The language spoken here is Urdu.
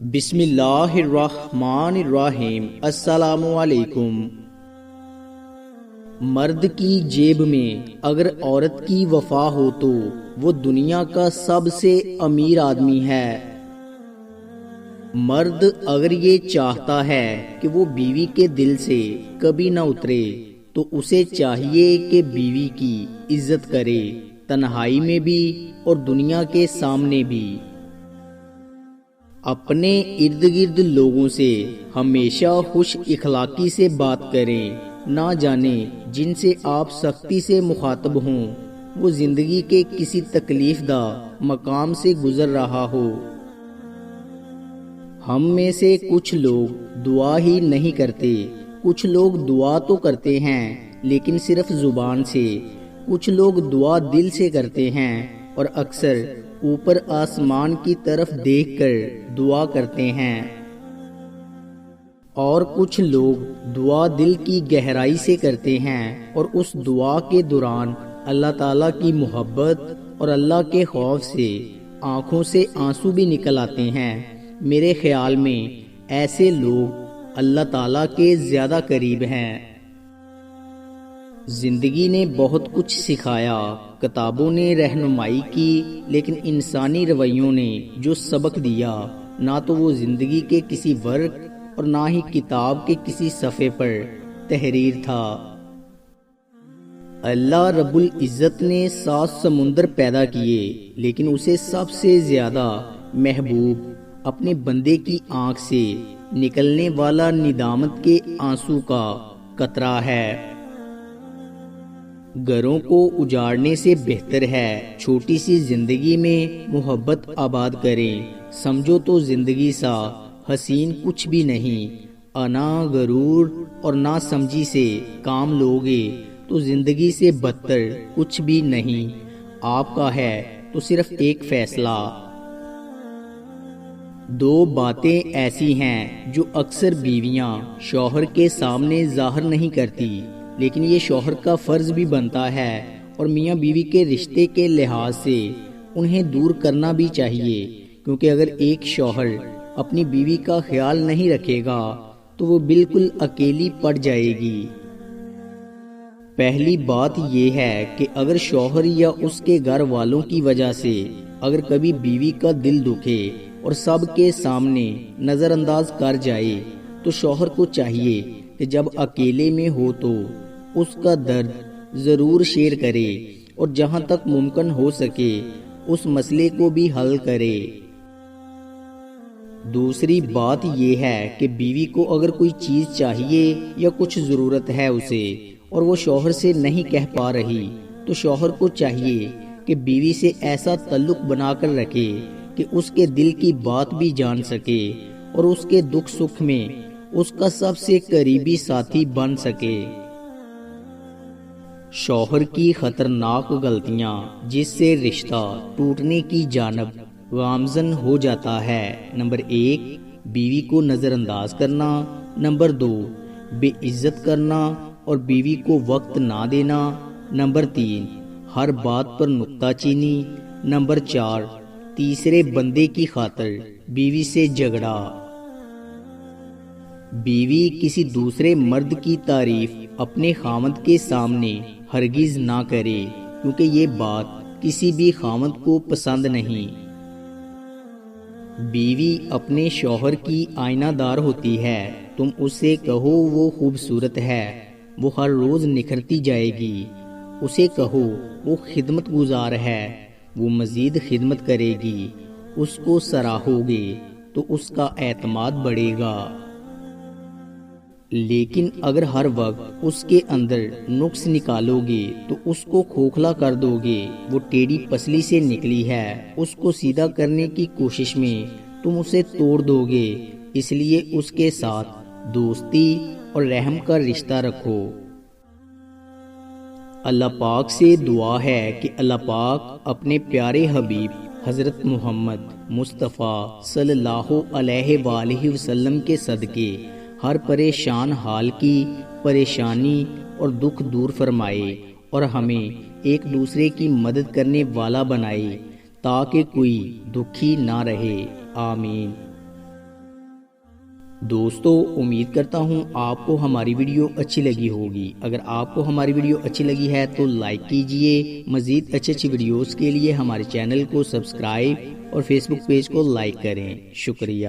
بسم اللہ الرحمن الرحیم۔ السلام علیکم۔ مرد کی جیب میں اگر عورت کی وفا ہو تو وہ دنیا کا سب سے امیر آدمی ہے۔ مرد اگر یہ چاہتا ہے کہ وہ بیوی کے دل سے کبھی نہ اترے تو اسے چاہیے کہ بیوی کی عزت کرے، تنہائی میں بھی اور دنیا کے سامنے بھی۔ اپنے ارد گرد لوگوں سے ہمیشہ خوش اخلاقی سے بات کریں، نہ جانے جن سے آپ سختی سے مخاطب ہوں وہ زندگی کے کسی تکلیف دہ مقام سے گزر رہا ہو۔ ہم میں سے کچھ لوگ دعا ہی نہیں کرتے، کچھ لوگ دعا تو کرتے ہیں لیکن صرف زبان سے، کچھ لوگ دعا دل سے کرتے ہیں اور اکثر اوپر آسمان کی طرف دیکھ کر دعا کرتے ہیں، اور کچھ لوگ دعا دل کی گہرائی سے کرتے ہیں اور اس دعا کے دوران اللہ تعالیٰ کی محبت اور اللہ کے خوف سے آنکھوں سے آنسو بھی نکل آتے ہیں۔ میرے خیال میں ایسے لوگ اللہ تعالیٰ کے زیادہ قریب ہیں۔ زندگی نے بہت کچھ سکھایا، کتابوں نے رہنمائی کی، لیکن انسانی رویوں نے جو سبق دیا نہ تو وہ زندگی کے کسی ورق اور نہ ہی کتاب کے کسی صفحے پر تحریر تھا۔ اللہ رب العزت نے 7 سمندر پیدا کیے لیکن اسے سب سے زیادہ محبوب اپنے بندے کی آنکھ سے نکلنے والا ندامت کے آنسو کا قطرہ ہے۔ گھروں کو اجاڑنے سے بہتر ہے چھوٹی سی زندگی میں محبت آباد کریں۔ سمجھو تو زندگی سا حسین کچھ بھی نہیں۔ انا غرور اور نا سمجھی سے کام لوگے تو زندگی سے بدتر کچھ بھی نہیں۔ آپ کا ہے تو صرف ایک فیصلہ۔ 2 باتیں ایسی ہیں جو اکثر بیویاں شوہر کے سامنے ظاہر نہیں کرتی، لیکن یہ شوہر کا فرض بھی بنتا ہے اور میاں بیوی کے رشتے کے لحاظ سے انہیں دور کرنا بھی چاہیے، کیونکہ اگر ایک شوہر اپنی بیوی کا خیال نہیں رکھے گا تو وہ بالکل اکیلی پڑ جائے گی۔ پہلی بات یہ ہے کہ اگر شوہر یا اس کے گھر والوں کی وجہ سے اگر کبھی بیوی کا دل دکھے اور سب کے سامنے نظر انداز کر جائے تو شوہر کو چاہیے کہ جب اکیلے میں ہو تو اس کا درد ضرور شیئر کرے اور جہاں تک ممکن ہو سکے اس مسئلے کو بھی حل کرے۔ دوسری بات یہ ہے کہ بیوی کو اگر کوئی چیز چاہیے یا کچھ ضرورت ہے اسے اور وہ شوہر سے نہیں کہہ پا رہی تو شوہر کو چاہیے کہ بیوی سے ایسا تعلق بنا کر رکھے کہ اس کے دل کی بات بھی جان سکے اور اس کے دکھ سکھ میں اس کا سب سے قریبی ساتھی بن سکے۔ شوہر کی خطرناک غلطیاں جس سے رشتہ ٹوٹنے کی جانب گامزن ہو جاتا ہے۔ نمبر 1 بیوی کو نظر انداز کرنا، نمبر 2 بے عزت کرنا اور بیوی کو وقت نہ دینا، نمبر 3 ہر بات پر نکتہ چینی، نمبر 4 تیسرے بندے کی خاطر بیوی سے جھگڑا۔ بیوی کسی دوسرے مرد کی تعریف اپنے خاوند کے سامنے ہرگز نہ کرے، کیونکہ یہ بات کسی بھی خاوند کو پسند نہیں۔ بیوی اپنے شوہر کی آئینہ دار ہوتی ہے، تم اس سے کہو وہ خوبصورت ہے، وہ ہر روز نکھرتی جائے گی۔ اسے کہو وہ خدمت گزار ہے، وہ مزید خدمت کرے گی۔ اس کو سراہو گے تو اس کا اعتماد بڑھے گا۔ لیکن اگر ہر وقت اس کے اندر نقص نکالو گے تو اس کو کھوکھلا کر دو گے۔ وہ ٹیڑھی پسلی سے نکلی ہے، اس کو سیدھا کرنے کی کوشش میں تم اسے توڑ دو گے۔ اس لیے اس کے ساتھ دوستی اور رحم کا رشتہ رکھو۔ اللہ پاک سے دعا ہے کہ اللہ پاک اپنے پیارے حبیب حضرت محمد مصطفیٰ صلی اللہ علیہ وآلہ وسلم کے صدقے ہر پریشان حال کی پریشانی اور دکھ دور فرمائے اور ہمیں ایک دوسرے کی مدد کرنے والا بنائے تاکہ کوئی دکھی نہ رہے۔ آمین۔ دوستو امید کرتا ہوں آپ کو ہماری ویڈیو اچھی لگی ہوگی۔ اگر آپ کو ہماری ویڈیو اچھی لگی ہے تو لائک کیجئے، مزید اچھی ویڈیوز کے لیے ہمارے چینل کو سبسکرائب اور فیس بک پیج کو لائک کریں۔ شکریہ۔